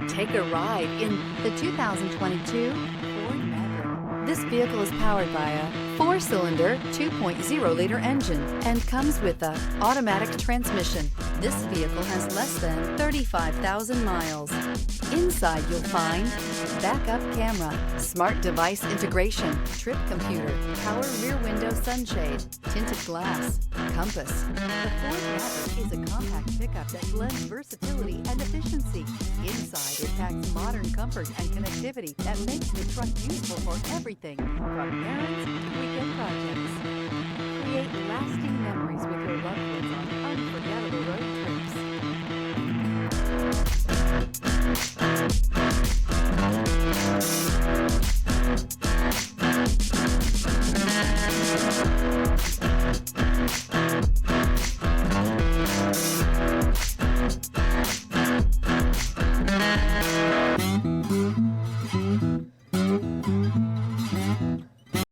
Take a ride in the 2022 Ford Maverick. This vehicle is powered by a 4-cylinder, 2.0-liter engine and comes with an automatic transmission. This vehicle has less than 35,000 miles. Inside you'll find backup camera, smart device integration, trip computer, power rear window sunshade, tinted glass, compass. The Ford Maverick is a compact pickup that blends versatility and efficiency. Inside it packs modern comfort and connectivity that makes the truck useful for everything, from errands to weekend projects. Create lasting memories with your loved ones on unforgettable road trips.